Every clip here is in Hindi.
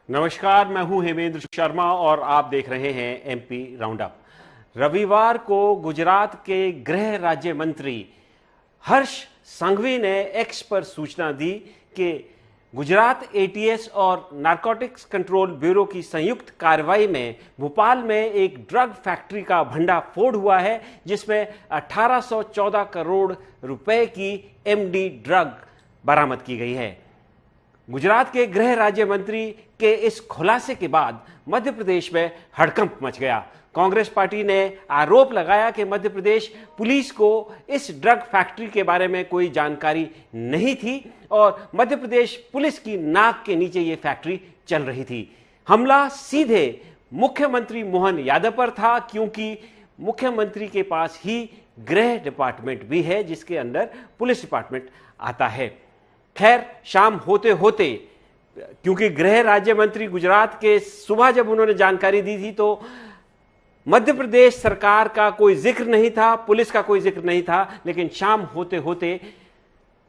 नमस्कार, मैं हूं हेमेंद्र शर्मा और आप देख रहे हैं एमपी राउंड अप। रविवार को गुजरात के गृह राज्य मंत्री हर्ष संघवी ने एक्स पर सूचना दी कि गुजरात एटीएस और नारकोटिक्स कंट्रोल ब्यूरो की संयुक्त कार्रवाई में भोपाल में एक ड्रग फैक्ट्री का भंडाफोड़ हुआ है, जिसमें 1814 करोड़ रुपए की एमडी ड्रग बरामद की गई है। गुजरात के गृह राज्य मंत्री के इस खुलासे के बाद मध्य प्रदेश में हड़कंप मच गया। कांग्रेस पार्टी ने आरोप लगाया कि मध्य प्रदेश पुलिस को इस ड्रग फैक्ट्री के बारे में कोई जानकारी नहीं थी और मध्य प्रदेश पुलिस की नाक के नीचे यह फैक्ट्री चल रही थी। हमला सीधे मुख्यमंत्री मोहन यादव पर था, क्योंकि मुख्यमंत्री के पास ही गृह डिपार्टमेंट भी है, जिसके अंदर पुलिस डिपार्टमेंट आता है। खैर, शाम होते होते, क्योंकि गृह राज्य मंत्री गुजरात के सुबह जब उन्होंने जानकारी दी थी तो मध्य प्रदेश सरकार का कोई जिक्र नहीं था, पुलिस का कोई जिक्र नहीं था, लेकिन शाम होते होते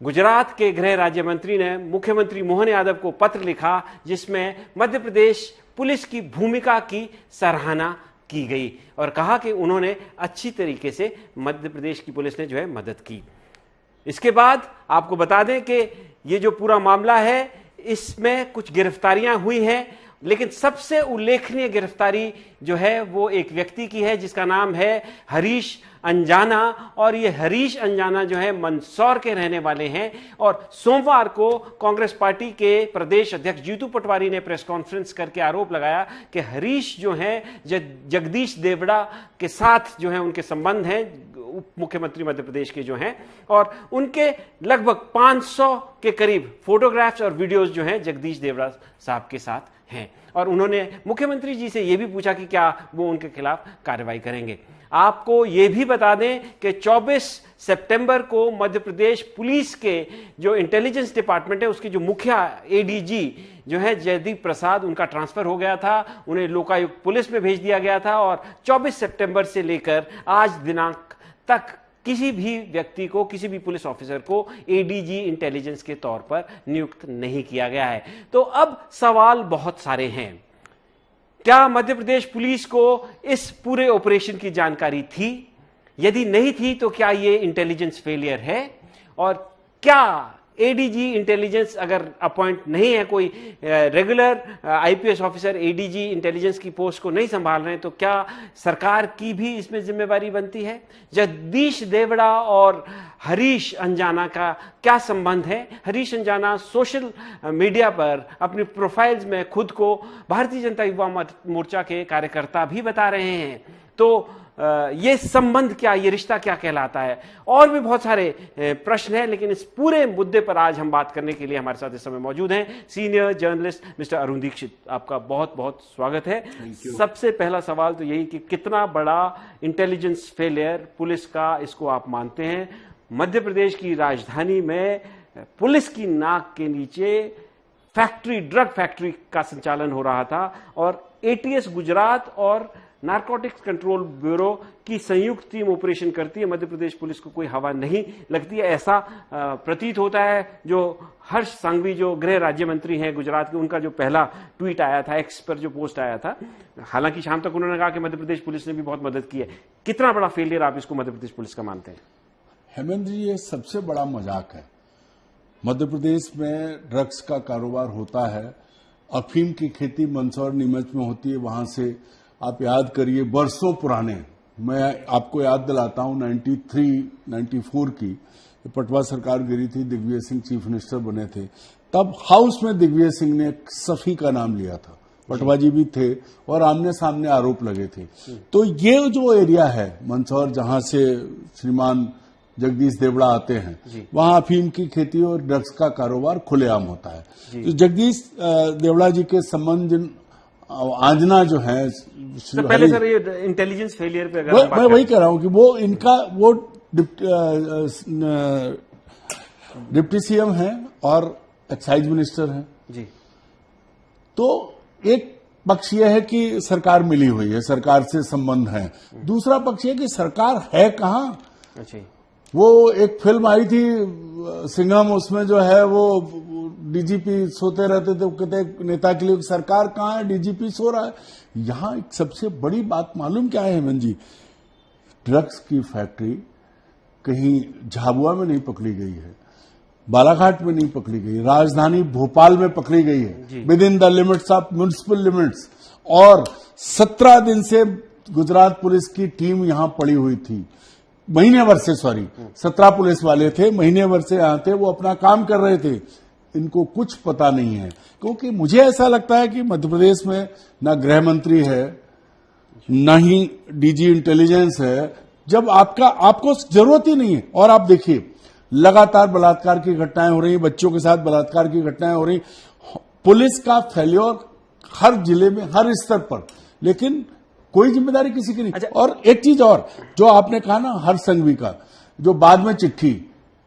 गुजरात के गृह राज्य मंत्री ने मुख्यमंत्री मोहन यादव को पत्र लिखा, जिसमें मध्य प्रदेश पुलिस की भूमिका की सराहना की गई और कहा कि उन्होंने अच्छी तरीके से मध्य प्रदेश की पुलिस ने जो है मदद की। इसके बाद आपको बता दें कि ये जो पूरा मामला है, इसमें कुछ गिरफ्तारियां हुई हैं, लेकिन सबसे उल्लेखनीय गिरफ्तारी जो है वो एक व्यक्ति की है, जिसका नाम है हरीश अंजाना। और ये हरीश अंजाना जो है मंदसौर के रहने वाले हैं। और सोमवार को कांग्रेस पार्टी के प्रदेश अध्यक्ष जीतू पटवारी ने प्रेस कॉन्फ्रेंस करके आरोप लगाया कि हरीश जो है जगदीश देवड़ा के साथ जो है उनके संबंध हैं, उप मुख्यमंत्री मध्य प्रदेश के जो हैं, और उनके लगभग 500 के करीब फोटोग्राफ्स और वीडियोस जो हैं जगदीश देवड़ा साहब के साथ हैं। और उन्होंने मुख्यमंत्री जी से यह भी पूछा कि क्या वो उनके खिलाफ कार्रवाई करेंगे। आपको यह भी बता दें कि 24 सितंबर को मध्य प्रदेश पुलिस के जो इंटेलिजेंस डिपार्टमेंट है, उसके जो मुखिया एडीजी जो है जयदीप प्रसाद, उनका ट्रांसफर हो गया था, उन्हें लोकायुक्त पुलिस में भेज दिया गया था। और 24 सितंबर से लेकर आज दिनांक तक किसी भी व्यक्ति को, किसी भी पुलिस ऑफिसर को एडीजी इंटेलिजेंस के तौर पर नियुक्त नहीं किया गया है। तो अब सवाल बहुत सारे हैं। क्या मध्य प्रदेश पुलिस को इस पूरे ऑपरेशन की जानकारी थी? यदि नहीं थी तो क्या यह इंटेलिजेंस फेलियर है? और क्या एडीजी इंटेलिजेंस अगर अपॉइंट नहीं है, कोई regular IPS officer ADG intelligence की पोस्ट को नहीं संभाल रहे हैं, तो क्या सरकार की भी इसमें जिम्मेवारी बनती है? जगदीश देवड़ा और हरीश अंजाना का क्या संबंध है? हरीश अंजाना सोशल मीडिया पर अपनी प्रोफाइल्स में खुद को भारतीय जनता युवा मोर्चा के कार्यकर्ता भी बता रहे हैं। तो ये संबंध क्या, ये रिश्ता क्या कहलाता है? और भी बहुत सारे प्रश्न हैं, लेकिन इस पूरे मुद्दे पर आज हम बात करने के लिए हमारे साथ इस समय मौजूद हैं senior journalist mister Arun Dikshit. आपका बहुत बहुत स्वागत है। सबसे पहला सवाल तो यही कि कितना बड़ा इंटेलिजेंस फेलियर पुलिस का इसको आप मानते हैं? मध्य प्रदेश की राजधानी में पुलिस की नाक के नीचे फैक्ट्री, ड्रग फैक्ट्री का संचालन हो रहा था और एटीएस गुजरात और नारकोटिक्स कंट्रोल ब्यूरो की संयुक्त टीम ऑपरेशन करती है। मध्य प्रदेश पुलिस को कोई हवा नहीं लगती है, ऐसा प्रतीत होता है। जो हर्ष संघवी जो गृह राज्य मंत्री हैं गुजरात के, उनका जो पहला ट्वीट आया था, एक्स पर जो पोस्ट आया था, हालांकि शाम तक उन्होंने कहा कि मध्य प्रदेश पुलिस ने भी बहुत मदद की है। कितना बड़ा फेलियर आप इसको मध्य प्रदेश पुलिस का मानते हैं? हेमेंद्र जी, ये सबसे बड़ा मजाक है। मध्य प्रदेश में ड्रग्स का कारोबार होता है, अफीम की खेती मंदसौर नीमच में होती है। वहां से आप याद करिए, बरसों पुराने, मैं आपको याद दिलाता हूं 93-94 की पटवा सरकार गिरी थी, दिग्विजय सिंह चीफ मिनिस्टर बने थे। तब हाउस में दिग्विजय सिंह ने सफी का नाम लिया था, पटवा जी भी थे और आमने सामने आरोप लगे थे। तो ये जो एरिया है मंदसौर, जहां से श्रीमान जगदीश देवड़ा आते हैं, वहां अफीम की खेती और ड्रग्स का कारोबार खुलेआम होता है। तो जगदीश देवड़ा जी के संबंध आंजना जो है, तो पहले सर ये इंटेलिजेंस फेलियर पे अगर मैं वही कह रहा हूं कि वो डिप्टी सीएम हैं और एक्साइज मिनिस्टर हैं जी। तो एक पक्ष यह है कि सरकार मिली हुई है, सरकार से संबंध है। दूसरा पक्ष यह कि सरकार है कहां। अच्छा, वो एक फिल्म आई थी सिंघम, उसमें जो है वो डीजीपी सोते रहते थे, कहते नेता के लिए सरकार कहां है, डीजीपी सो रहा है। यहां एक सबसे बड़ी बात मालूम क्या है हेमंत जी, ड्रग्स की फैक्ट्री कहीं झाबुआ में नहीं पकड़ी गई है, बालाघाट में नहीं पकड़ी गई, राजधानी भोपाल में पकड़ी गई है with in the limits of municipal limits. और 17 दिन से गुजरात पुलिस की टीम यहां पड़ी हुई थी, महीने भर से, 17 पुलिस वाले थे, महीने भर से यहां थे, वो अपना काम कर रहे थे। इनको कुछ पता नहीं है, क्योंकि मुझे ऐसा लगता है कि मध्य प्रदेश में ना गृह मंत्री है, ना ही डीजी इंटेलिजेंस है, जब आपको जरूरत ही नहीं है। और आप देखिए लगातार बलात्कार की घटनाएं हो रही, बच्चों के साथ बलात्कार की घटनाएं हो रही, पुलिस का फेल्योर हर जिले में, हर स्तर पर, लेकिन कोई जिम्मेदारी किसी की नहीं। अच्छा। और एक चीज और जो आपने कहा ना, हर्ष संघवी का जो बाद में चिट्ठी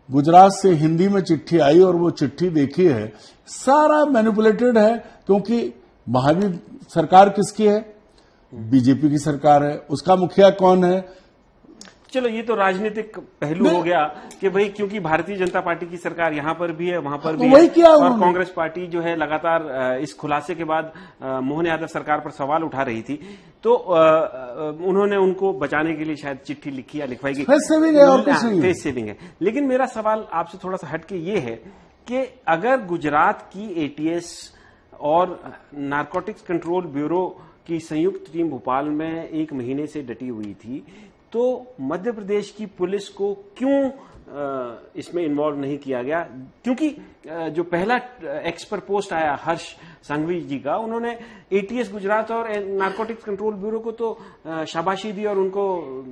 गुजरात से हिंदी में चिट्ठी आई और वो चिट्ठी देखी है, सारा मैनिपुलेटेड है, क्योंकि वहां भी सरकार किसकी है, बीजेपी की सरकार है, उसका मुखिया कौन है। चलो ये तो राजनीतिक पहलू हो गया कि भाई क्योंकि भारतीय जनता पार्टी की सरकार यहां पर भी है, वहां पर भी वही है, किया और कांग्रेस पार्टी जो है लगातार इस खुलासे के बाद मोहन यादव सरकार पर सवाल उठा रही थी, तो उन्होंने उनको बचाने के लिए शायद चिट्ठी लिखी या लिखवाई गई, फेस सेविंग है और कुछ नहीं, फेस सेविंग है। लेकिन मेरा सवाल आपसे थोड़ा सा हटके ये है कि अगर गुजरात की एटीएस और नारकोटिक्स कंट्रोल ब्यूरो की संयुक्त टीम भोपाल में 1 महीने से डटी हुई थी, तो मध्य प्रदेश की पुलिस को क्यों इसमें इन्वॉल्व नहीं किया गया? क्योंकि जो पहला एक्स पर पोस्ट आया हर्ष संघवी जी का, उन्होंने एटीएस गुजरात और नारकोटिक्स कंट्रोल ब्यूरो को तो शाबाशी दी और उनको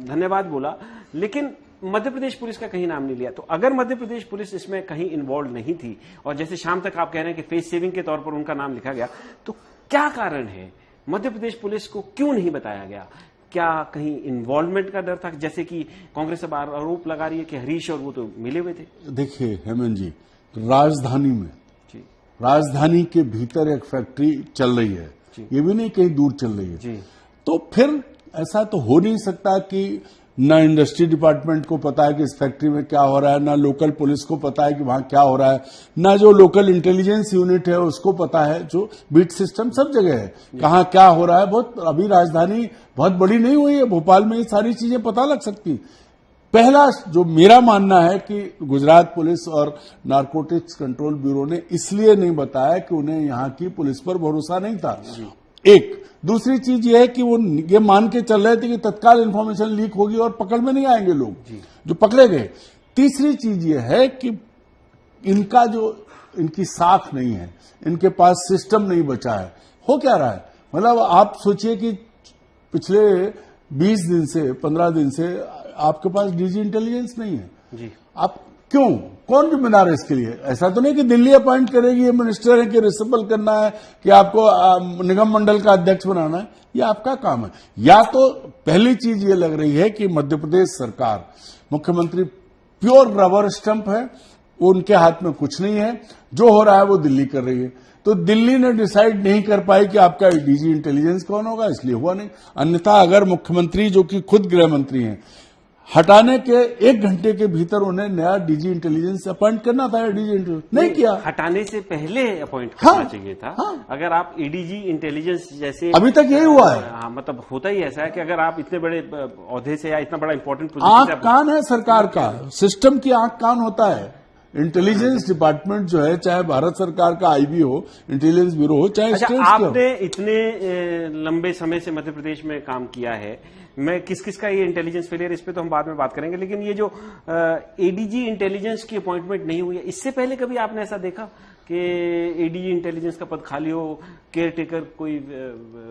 धन्यवाद बोला, लेकिन मध्य प्रदेश पुलिस का कहीं नाम नहीं लिया। तो अगर मध्य प्रदेश पुलिस इसमें कहीं इन्वॉल्व नहीं थी, और जैसे शाम तक आप कह रहे हैं कि फेस सेविंग के तौर पर उनका नाम लिखा गया, तो क्या कारण है? मध्य प्रदेश पुलिस को क्यों नहीं बताया गया? क्या कहीं इन्वॉल्वमेंट का डर था, जैसे कि कांग्रेस अब आरोप लगा रही है कि हरीश और वो तो मिले हुए थे? देखिए हेमंत जी, राजधानी में, राजधानी के भीतर एक फैक्ट्री चल रही है, ये भी नहीं कहीं दूर चल रही है, तो फिर ऐसा तो हो नहीं सकता कि ना इंडस्ट्री डिपार्टमेंट को पता है कि इस फैक्ट्री में क्या हो रहा है, ना लोकल पुलिस को पता है कि वहां क्या हो रहा है, ना जो लोकल इंटेलिजेंस यूनिट है उसको पता है, जो बीट सिस्टम सब जगह है, कहां क्या हो रहा है। बहुत अभी राजधानी बहुत बड़ी नहीं हुई है, भोपाल में ये सारी चीजें पता लग सकती। पहला जो मेरा मानना है कि गुजरात पुलिस और नारकोटिक्स कंट्रोल ब्यूरो ने इसलिए नहीं बताया कि उन्हें यहां की पुलिस पर भरोसा नहीं था। एक दूसरी चीज ये है कि वो ये मान के चल रहे थे कि तत्काल इंफॉर्मेशन लीक होगी और पकड़ में नहीं आएंगे लोग जो पकड़े गए। तीसरी चीज ये है कि इनका जो इनकी साख नहीं है, इनके पास सिस्टम नहीं बचा है। हो क्या रहा है, मतलब आप सोचिए कि पिछले 20 दिन से 15 दिन से आपके पास डीजी इंटेलिजेंस नहीं है जी। आप क्यों, कौन जिम्मेदार है इसके लिए? ऐसा तो नहीं कि दिल्ली अपॉइंट करेगी, ये मिनिस्टर है कि रिसेबल करना है कि आपको निगम मंडल का अध्यक्ष बनाना है, ये आपका काम है। या तो पहली चीज ये लग रही है कि मध्य प्रदेश सरकार, मुख्यमंत्री प्योर रबर स्टंप है, वो उनके हाथ में कुछ नहीं है, जो हो रहा है वो दिल्ली कर रही है। तो दिल्ली ने डिसाइड नहीं कर पाई कि आपका डीजी इंटेलिजेंस कौन होगा, इसलिए हुआ नहीं। अन्यथा अगर मुख्यमंत्री जो कि खुद गृह मंत्री हैं, हटाने के 1 घंटे के भीतर उन्हें नया डीजी इंटेलिजेंस अपॉइंट करना था, डीजी इंटेलिजेंस नहीं किया। हटाने से पहले अपॉइंट करना चाहिए था। अगर आप एडीजी इंटेलिजेंस जैसे, अभी तक यही हुआ है। हाँ, मतलब होता ही ऐसा है कि अगर आप इतने बड़े औहदे से या इतना बड़ा इंपॉर्टेंट पोजीशन आंख कान है सरकार का, सिस्टम की आंख कान होता है। इंटेलिजेंस डिपार्टमेंट जो है, चाहे भारत सरकार का आईबी हो, इंटेलिजेंस ब्यूरो हो, चाहे स्टेट हो। आपने इतने लंबे समय से मध्य प्रदेश में काम किया है, मैं किस किस का ये इंटेलिजेंस फेलियर, इस पे तो हम बाद में बात करेंगे, लेकिन ये जो एडीजी इंटेलिजेंस की अपॉइंटमेंट नहीं हुई है, इससे पहले कभी आपने ऐसा देखा कि एडीजी इंटेलिजेंस का पद खाली हो, केयर टेकर कोई?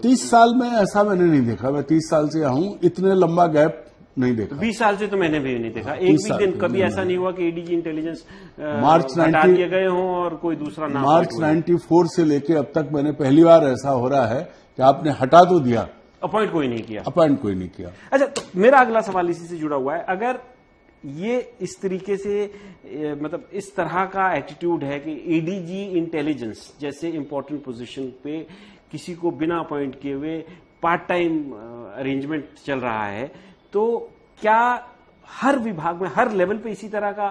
30 साल में ऐसा मैंने नहीं देखा, मैं 30 साल से हूं, इतने लंबा गैप नहीं देखा। 20 साल से तो मैंने भी नहीं देखा। एक भी दिन कभी ऐसा नहीं हुआ कि एडीजी इंटेलिजेंस मार्च हटा दिए गए हों और कोई दूसरा नाम। मार्च 94 से लेके अब तक मैंने पहली बार ऐसा हो रहा है कि आपने हटा तो दिया, अपॉइंट कोई नहीं किया, अपॉइंट कोई नहीं किया। अच्छा, तो मेरा अगला सवाल इसी से जुड़ा हुआ है। अगर ये इस तरीके से मतलब इस तरह का एटीट्यूड है कि एडीजी इंटेलिजेंस जैसे इंपॉर्टेंट पोजीशन पे किसी को बिना अपॉइंट किए हुए पार्ट टाइम अरेंजमेंट चल रहा है, तो क्या हर विभाग में, हर लेवल पे इसी तरह का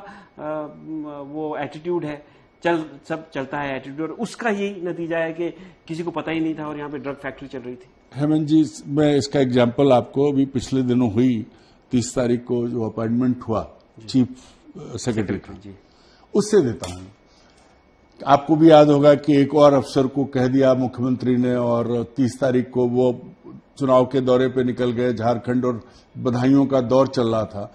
वो एटीट्यूड है सब चलता है एटीट्यूड, और उसका यही नतीजा है कि किसी को पता ही नहीं था और यहाँ पे ड्रग फैक्ट्री चल रही थी। हेमंत जी, मैं इसका एग्जाम्पल आपको अभी पिछले दिनों हुई 30 तारीख को जो अपॉइंटमेंट हुआ चीफ सेक्रेटरी का, उससे देता हूं। आपको भी याद होगा कि एक और अफसर को कह दिया मुख्यमंत्री ने, और 30 तारीख को वो चुनाव के दौरे पे निकल गए झारखंड, और बधाइयों का दौर चल रहा था।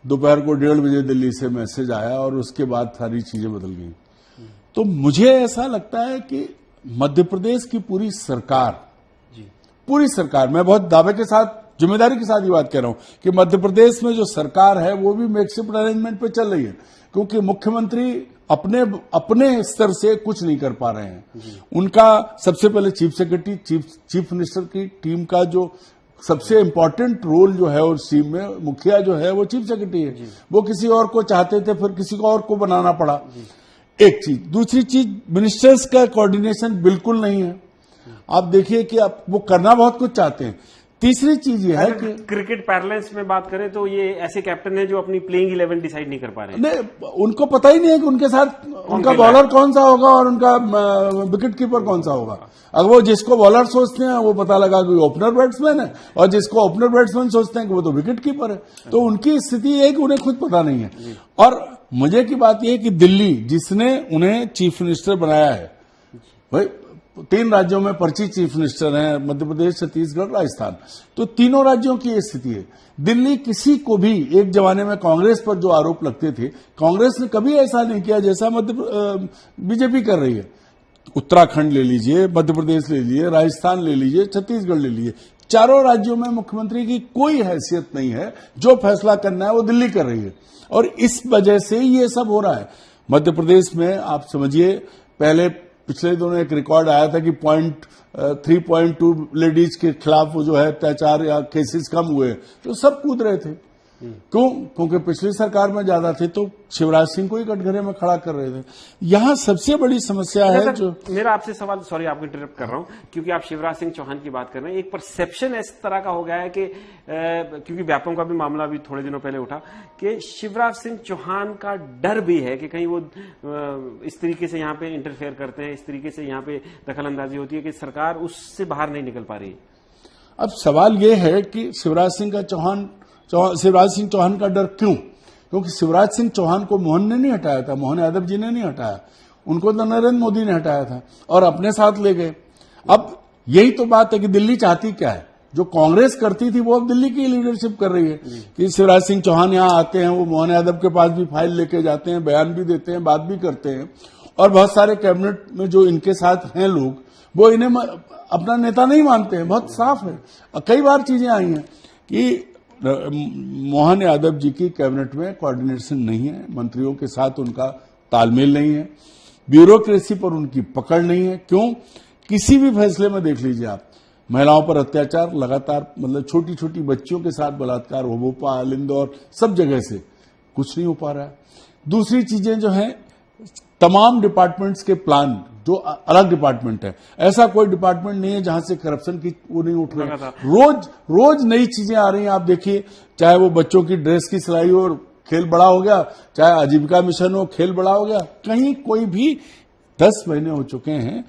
दोपहर को 1:30 बजे दिल्ली से मैसेज आया और उसके बाद सारी चीजें बदल गई। तो मुझे ऐसा लगता है कि मध्य प्रदेश की पूरी सरकार, मैं बहुत दावे के साथ, जिम्मेदारी के साथ ये बात कह रहा हूं कि मध्य प्रदेश में जो सरकार है वो भी मेकशिफ्ट अरेंजमेंट पे चल रही है, क्योंकि मुख्यमंत्री अपने स्तर से कुछ नहीं कर पा रहे हैं। उनका सबसे पहले चीफ सेक्रेटरी, चीफ मिनिस्टर की टीम का जो सबसे इंपॉर्टेंट रोल जो है उस टीम में, मुखिया जो है वो चीफ सेक्रेटरी है। वो किसी और को चाहते थे, फिर किसी को और को बनाना पड़ा। एक चीज। दूसरी चीज, मिनिस्टर्स का कोऑर्डिनेशन बिल्कुल नहीं है। आप देखिए कि आप वो करना बहुत कुछ चाहते हैं। तीसरी चीज ये है कि क्रिकेट पैरेलल्स में बात करें तो ये ऐसे कैप्टन है जो अपनी प्लेइंग 11 डिसाइड नहीं कर पा रहे हैं। नहीं, उनको पता ही नहीं है कि उनके साथ उनका बॉलर कौन सा होगा और उनका विकेट कीपर कौन सा होगा। अगर वो जिसको बॉलर सोचते हैं वो पता लगा कि ओपनर बैट्समैन है, और जिसको ओपनर बैट्समैन सोचते हैं कि वो तो विकेट कीपर है। तो उनकी स्थिति है कि उन्हें खुद पता नहीं है। और मजे की बात यह है कि दिल्ली, जिसने उन्हें चीफ मिनिस्टर बनाया है, भाई 3 राज्यों में पर्ची चीफ मिनिस्टर हैं, मध्य प्रदेश, छत्तीसगढ़, राजस्थान, तो तीनों राज्यों की ये स्थिति है। दिल्ली किसी को भी, एक जमाने में कांग्रेस पर जो आरोप लगते थे, कांग्रेस ने कभी ऐसा नहीं किया जैसा बीजेपी कर रही है। उत्तराखंड ले लीजिए, मध्य प्रदेश ले लीजिए, राजस्थान ले लीजिए, छत्तीसगढ़ ले लीजिए, चारों राज्यों में मुख्यमंत्री की कोई हैसियत नहीं है। जो फैसला करना है वो दिल्ली कर रही है, और इस वजह से ये सब हो रहा है। मध्य प्रदेश में आप समझिए, पहले पिछले दिनों एक रिकॉर्ड आया था कि 3.2 लेडीज के खिलाफ वो जो है अत्याचार या केसेस कम हुए, तो सब कूद रहे थे। क्यों? क्योंकि पिछली सरकार में ज्यादा थे, तो शिवराज सिंह को ही कटघरे में खड़ा कर रहे थे। यहां सबसे बड़ी समस्या है जो मेरा आपसे सवाल, सॉरी आपको इंटरप्ट कर रहा हूं, क्योंकि आप शिवराज सिंह चौहान की बात कर रहे हैं। एक परसेप्शन इस तरह का हो गया है कि क्योंकि व्यापम का भी मामला भी थोड़े दिनों पहले उठा कि शिवराज सिंह चौहान का डर भी है कि कहीं वो इस तरीके से यहाँ पे इंटरफेयर करते हैं, इस तरीके से यहाँ पे दखल अंदाजी होती है कि सरकार उससे बाहर नहीं निकल पा रही है। अब सवाल ये है कि शिवराज सिंह चौहान का डर क्यों? क्योंकि शिवराज सिंह चौहान को मोहन ने नहीं हटाया था, मोहन यादव जी ने नहीं हटाया, उनको तो नरेंद्र मोदी ने हटाया था और अपने साथ ले गए। अब यही तो बात है कि दिल्ली चाहती क्या है? जो कांग्रेस करती थी वो अब दिल्ली की लीडरशिप कर रही है कि शिवराज सिंह चौहान यहां आते हैं, वो मोहन यादव के पास भी फाइल लेके जाते हैं, बयान भी देते हैं, बात भी करते हैं, और बहुत सारे कैबिनेट में जो इनके साथ हैं लोग, वो इन्हें अपना नेता नहीं मानते हैं। बहुत साफ है। कई बार चीजें आई हैं कि मोहन यादव जी की कैबिनेट में कोऑर्डिनेशन नहीं है, मंत्रियों के साथ उनका तालमेल नहीं है, ब्यूरोक्रेसी पर उनकी पकड़ नहीं है। क्यों? किसी भी फैसले में देख लीजिए आप, महिलाओं पर अत्याचार लगातार, मतलब छोटी छोटी बच्चियों के साथ बलात्कार हो, भोपाल, इंदौर, सब जगह से कुछ नहीं हो पा रहा है। दूसरी चीजें जो हैं, तमाम डिपार्टमेंट्स के प्लान, जो अलग डिपार्टमेंट है, ऐसा कोई डिपार्टमेंट नहीं है जहां से करप्शन की वो नहीं उठ रही है। रोज नई चीजें आ रही हैं। आप देखिए, चाहे वो बच्चों की ड्रेस की सिलाई हो, खेल बड़ा हो गया, चाहे आजीविका मिशन हो, खेल बड़ा हो गया, कहीं कोई भी 10 महीने हो चुके हैं,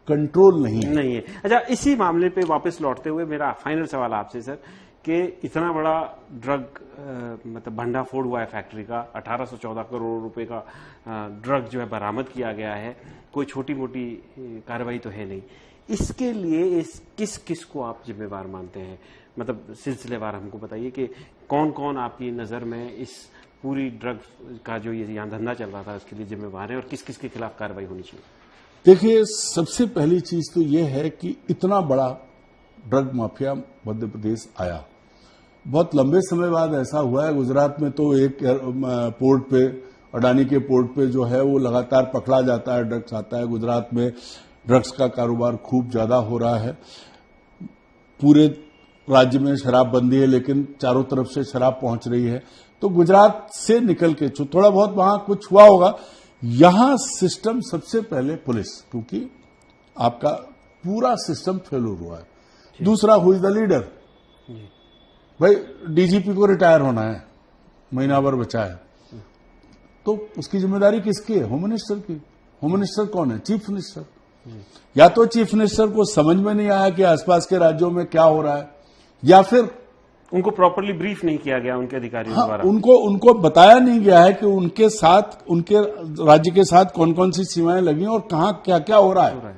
कंट्रोल नहीं है। अच्छा, इसी मामले पे वापस लौटते हुए मेरा फाइनल सवाल आपसे सर, कि इतना बड़ा ड्रग मतलब भंडाफोड़ हुआ है फैक्ट्री का, 1814 करोड़ रुपए का ड्रग जो है बरामद किया गया है, कोई छोटी मोटी कार्रवाई तो है नहीं। इसके लिए किस किस को आप जिम्मेवार मानते हैं? मतलब सिलसिलेवार हमको बताइए कि कौन कौन आपकी नजर में इस पूरी ड्रग का जो ये यहाँ धंधा चल रहा था उसके लिए जिम्मेवार है, और किस किस के खिलाफ कार्रवाई होनी चाहिए? देखिए, सबसे पहली चीज तो ये है कि इतना बड़ा ड्रग माफिया मध्य प्रदेश आया, बहुत लंबे समय बाद ऐसा हुआ है। गुजरात में तो एक पोर्ट पे, अडानी के पोर्ट पे जो है वो लगातार पकड़ा जाता है, ड्रग्स आता है। गुजरात में ड्रग्स का कारोबार खूब ज्यादा हो रहा है। पूरे राज्य में शराब बंदी है, लेकिन चारों तरफ से शराब पहुंच रही है। तो गुजरात से निकल के थोड़ा बहुत वहां कुछ हुआ होगा। यहां सिस्टम सबसे पहले पुलिस, क्योंकि आपका पूरा सिस्टम फेल्योर हुआ है। दूसरा, हु इज द लीडर? भाई, डीजीपी को रिटायर होना है, महीना भर बचा है, तो उसकी जिम्मेदारी किसकी है? होम मिनिस्टर की। होम मिनिस्टर कौन है? Chief minister. या तो चीफ मिनिस्टर को समझ में नहीं आया कि आसपास के राज्यों में क्या हो रहा है, या फिर उनको प्रॉपरली ब्रीफ नहीं किया गया उनके अधिकारियों द्वारा। उनको बताया नहीं गया है कि उनके साथ, उनके राज्य के साथ कौन कौन सी सीमाएं लगी और कहां क्या क्या हो रहा है।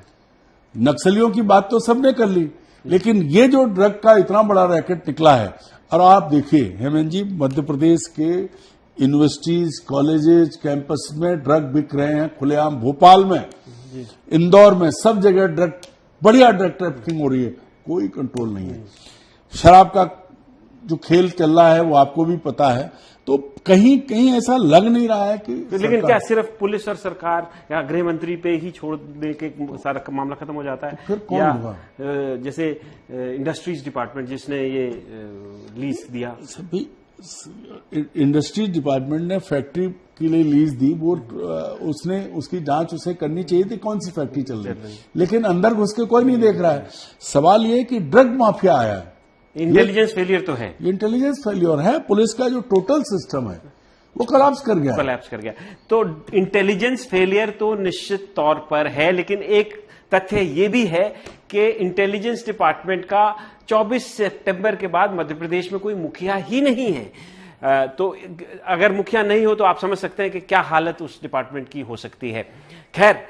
नक्सलियों की बात तो सबने कर ली, लेकिन ये जो ड्रग का इतना बड़ा रैकेट निकला है, और आप देखिए हेमंत जी, मध्य प्रदेश के यूनिवर्सिटीज, कॉलेजेस, कैंपस में ड्रग बिक रहे हैं खुलेआम। भोपाल में, इंदौर में, सब जगह ड्रग, बढ़िया ड्रग ट्रैफिकिंग हो रही है, कोई कंट्रोल नहीं है। शराब का जो खेल चल रहा है वो आपको भी पता है। तो कहीं कहीं ऐसा लग नहीं रहा है कि लेकिन क्या सिर्फ पुलिस और सरकार या गृह मंत्री पे ही छोड़ दे के सारा मामला खत्म हो जाता है? फिर कौन होगा? जैसे इंडस्ट्रीज डिपार्टमेंट जिसने ये लीज दिया, सभी इंडस्ट्रीज डिपार्टमेंट ने फैक्ट्री के लिए लीज दी, वो उसने उसकी जांच उसे करनी चाहिए थी, कौन सी फैक्ट्री चल रही है, लेकिन अंदर घुस के कोई नहीं देख रहा है। सवाल ये कि ड्रग माफिया आया है, इंटेलिजेंस फेलियर तो है, इंटेलिजेंस फेलियर है। पुलिस का जो टोटल सिस्टम है वो कोलैप्स कर गया। तो इंटेलिजेंस फेलियर तो निश्चित तौर पर है, लेकिन एक तथ्य ये भी है कि इंटेलिजेंस डिपार्टमेंट का 24 सितंबर के बाद मध्य प्रदेश में कोई मुखिया ही नहीं है। तो अगर मुखिया नहीं हो तो आप समझ सकते हैं कि क्या हालत उस डिपार्टमेंट की हो सकती है। खैर,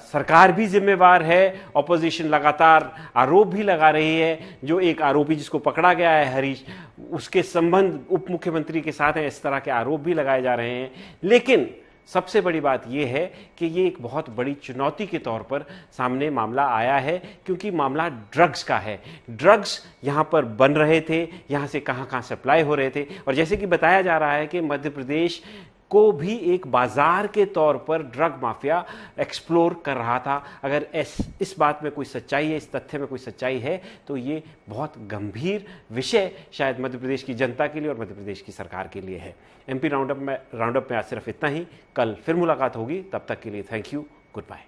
सरकार भी जिम्मेवार है, ऑपोजिशन लगातार आरोप भी लगा रही है। जो एक आरोपी जिसको पकड़ा गया है हरीश, उसके संबंध उप मुख्यमंत्री के साथ हैं, इस तरह के आरोप भी लगाए जा रहे हैं। लेकिन सबसे बड़ी बात यह है कि ये एक बहुत बड़ी चुनौती के तौर पर सामने मामला आया है, क्योंकि मामला ड्रग्स का है। ड्रग्स यहां पर बन रहे थे, यहां से कहां कहां सप्लाई हो रहे थे, और जैसे कि बताया जा रहा है कि मध्य प्रदेश को भी एक बाजार के तौर पर ड्रग माफिया एक्सप्लोर कर रहा था। अगर इस बात में कोई सच्चाई है, इस तथ्य में कोई सच्चाई है, तो ये बहुत गंभीर विषय शायद मध्य प्रदेश की जनता के लिए और मध्य प्रदेश की सरकार के लिए है। एमपी राउंडअप में आज सिर्फ इतना ही। कल फिर मुलाकात होगी, तब तक के लिए थैंक यू, गुड बाय।